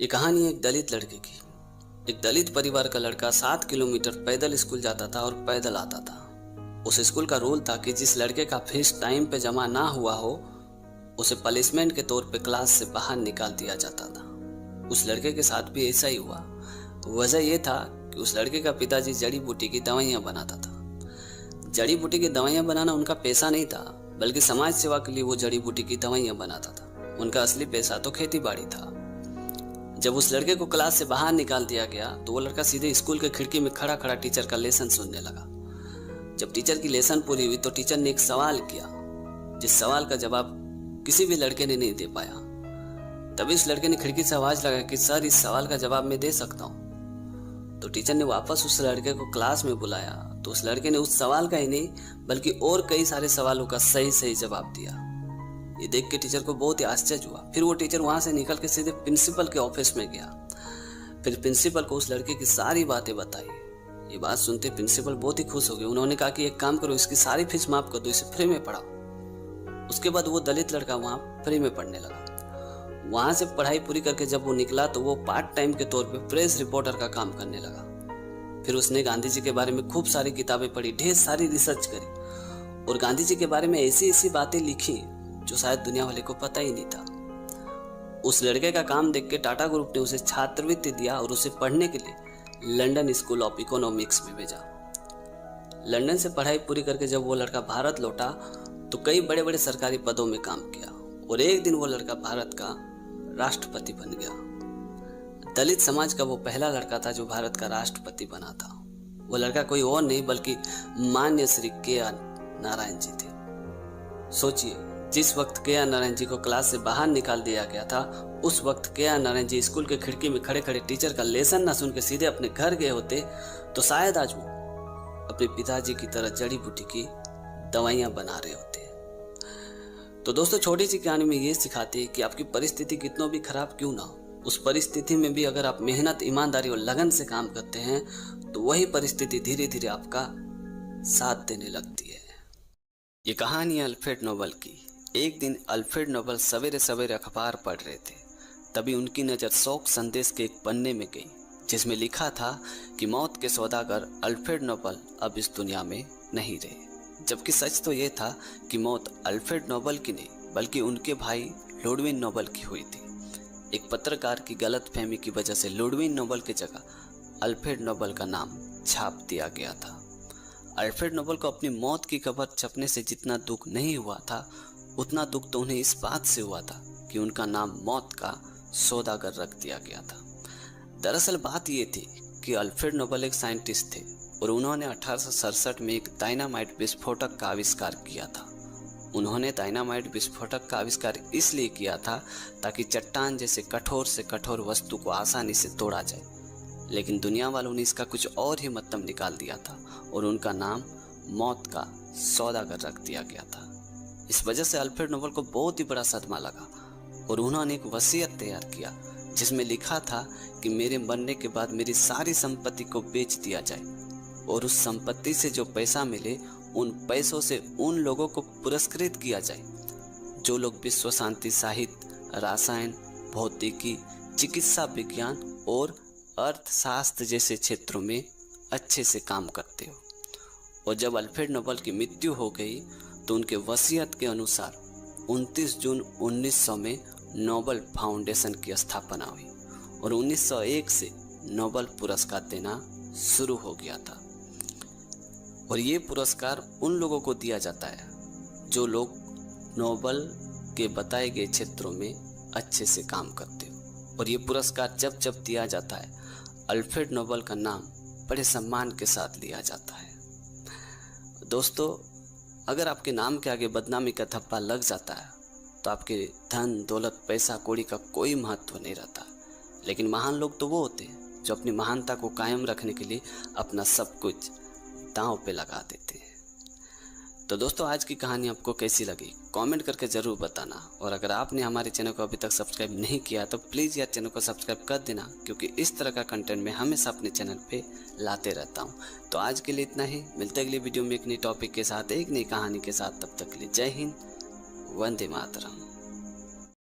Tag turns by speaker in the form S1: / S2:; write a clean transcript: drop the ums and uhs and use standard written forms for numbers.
S1: ये कहानी एक दलित लड़के की। एक दलित परिवार का लड़का 7 किलोमीटर पैदल स्कूल जाता था और पैदल आता था। उस स्कूल का रूल था कि जिस लड़के का फीस टाइम पे जमा ना हुआ हो उसे पनिशमेंट के तौर पे क्लास से बाहर निकाल दिया जाता था। उस लड़के के साथ भी ऐसा ही हुआ। वजह यह था कि उस लड़के का पिताजी जड़ी बूटी की दवाइयाँ बनाता था। जड़ी बूटी की दवाइयाँ बनाना उनका पैसा नहीं था, बल्कि समाज सेवा के लिए वो जड़ी बूटी की दवाइयाँ बनाता था। उनका असली पैसा तो खेती बाड़ी था। जब उस लड़के को क्लास से बाहर निकाल दिया गया तो वो लड़का सीधे स्कूल के खिड़की में खड़ा खड़ा टीचर का लेसन सुनने लगा। जब टीचर की लेसन पूरी हुई तो टीचर ने एक सवाल किया, जिस सवाल का जवाब किसी भी लड़के ने नहीं दे पाया। तभी उस लड़के ने खिड़की से आवाज लगाई कि सर, इस सवाल का जवाब मैं दे सकता हूँ। तो टीचर ने वापस उस लड़के को क्लास में बुलाया तो उस लड़के ने उस सवाल का ही नहीं बल्कि और कई सारे सवालों का सही सही जवाब दिया। ये देख के टीचर को बहुत ही आश्चर्य हुआ। फिर वो टीचर वहां से निकल के सीधे प्रिंसिपल के ऑफिस में गया। फिर प्रिंसिपल को उस लड़के की सारी बातें बताई। ये बात सुनते प्रिंसिपल बहुत ही खुश हो गए। उन्होंने कहा कि एक काम करो, इसकी सारी फीस माफ कर दो, इसे फ्री में पढ़ाओ। उसके बाद वो दलित लड़का वहाँ फ्री में पढ़ने लगा। वहां से पढ़ाई पूरी करके जब वो निकला तो वो पार्ट टाइम के तौर पे प्रेस रिपोर्टर का काम करने लगा। फिर उसने गांधी जी के बारे में खूब सारी किताबें पढ़ी, ढेर सारी रिसर्च करी और गांधी जी के बारे में ऐसी ऐसी बातें लिखी जो शायद दुनिया वाले को पता ही नहीं था। उस लड़के का काम देख के टाटा ग्रुप ने उसे छात्रवृत्ति दिया और उसे पढ़ने के लिए लंदन स्कूल ऑफ इकोनॉमिक्स में भेजा। लंदन से पढ़ाई पूरी करके जब वो लड़का भारत लौटा तो कई बड़े बड़े सरकारी पदों में काम किया और एक दिन वो लड़का भारत का राष्ट्रपति बन गया। दलित समाज का वो पहला लड़का था जो भारत का राष्ट्रपति बना था। वो लड़का कोई और नहीं बल्कि माननीय श्री के.आर. नारायण जी थे। सोचिए, जिस वक्त के.आर. नारायण जी को क्लास से बाहर निकाल दिया गया था उस वक्त के.आर. नारायण जी स्कूल के खिड़की में खड़े खड़े टीचर का लेसन ना सुन के सीधे अपने घर गए होते तो शायद आज वो अपने पिताजी की तरह जड़ी बूटी की दवाइयां बना रहे होते। तो दोस्तों, छोटी सी कहानी में ये सिखाती है कि आपकी परिस्थिति कितनों भी खराब क्यों ना हो, उस परिस्थिति में भी अगर आप मेहनत, ईमानदारी और लगन से काम करते हैं तो वही परिस्थिति धीरे धीरे आपका साथ देने लगती है। ये कहानी है अल्फ्रेड नोबल की। एक दिन अल्फ्रेड नोबल सवेरे सवेरे अखबार पढ़ रहे थे, तभी उनकी नज़र शोक संदेश के एक पन्ने में गई जिसमें लिखा था कि मौत के सौदागर अल्फ्रेड नोबल अब इस दुनिया में नहीं रहे। जबकि सच तो ये था कि मौत अल्फ्रेड नोबल की नहीं बल्कि उनके भाई लुडविन नोबल की हुई थी। एक पत्रकार की गलतफहमी की वजह से लुडविन नोबल की जगह अल्फ्रेड नोबल का नाम छाप दिया गया था। अल्फ्रेड नोबल को अपनी मौत की खबर छपने से जितना दुख नहीं हुआ था उतना दुख तो उन्हें इस बात से हुआ था कि उनका नाम मौत का सौदागर रख दिया गया था। दरअसल बात ये थी कि अल्फ्रेड नोबल एक साइंटिस्ट थे और उन्होंने 1867 में एक डायनामाइट विस्फोटक का आविष्कार किया था। उन्होंने डायनामाइट विस्फोटक का आविष्कार इसलिए किया था ताकि चट्टान जैसे कठोर से कठोर वस्तु को आसानी से तोड़ा जाए, लेकिन दुनिया वालों ने इसका कुछ और ही मतलब निकाल दिया था और उनका नाम मौत का सौदागर रख दिया गया था। इस वजह से अल्फ्रेड नोबल को बहुत ही बड़ा सदमा लगा और उन्होंने एक वसीयत तैयार किया जिसमें लिखा था कि मेरे मरने के बाद मेरी सारी संपत्ति को बेच दिया जाए और उस संपत्ति से जो पैसा मिले उन पैसों से उन लोगों को पुरस्कृत किया जाए जो लोग विश्व शांति, साहित्य, रसायन, भौतिकी, चिकित्सा विज्ञान और अर्थशास्त्र जैसे क्षेत्रों में अच्छे से काम करते हो। और जब अल्फ्रेड नोबल की मृत्यु हो गई तो उनके वसीयत के अनुसार 29 जून 1900 में नोबल फाउंडेशन की स्थापना हुई और 1901 से नोबल पुरस्कार देना शुरू हो गया था। और ये पुरस्कार उन लोगों को दिया जाता है जो लोग नोबल के बताए गए क्षेत्रों में अच्छे से काम करते हो। और ये पुरस्कार जब जब दिया जाता है अल्फ्रेड नोबल का नाम बड़े सम्मान के साथ लिया जाता है। दोस्तों, अगर आपके नाम के आगे बदनामी का धब्बा लग जाता है तो आपके धन, दौलत, पैसा, कौड़ी का कोई महत्व नहीं रहता। लेकिन महान लोग तो वो होते हैं जो अपनी महानता को कायम रखने के लिए अपना सब कुछ दांव पे लगा देते हैं। तो दोस्तों, आज की कहानी आपको कैसी लगी कमेंट करके ज़रूर बताना। और अगर आपने हमारे चैनल को अभी तक सब्सक्राइब नहीं किया तो प्लीज़ यार चैनल को सब्सक्राइब कर देना, क्योंकि इस तरह का कंटेंट मैं हमेशा अपने चैनल पे लाते रहता हूँ। तो आज के लिए इतना ही, मिलते अगली वीडियो में एक नई टॉपिक के साथ, एक नई कहानी के साथ। तब तक के लिए जय हिंद, वंदे मातरम।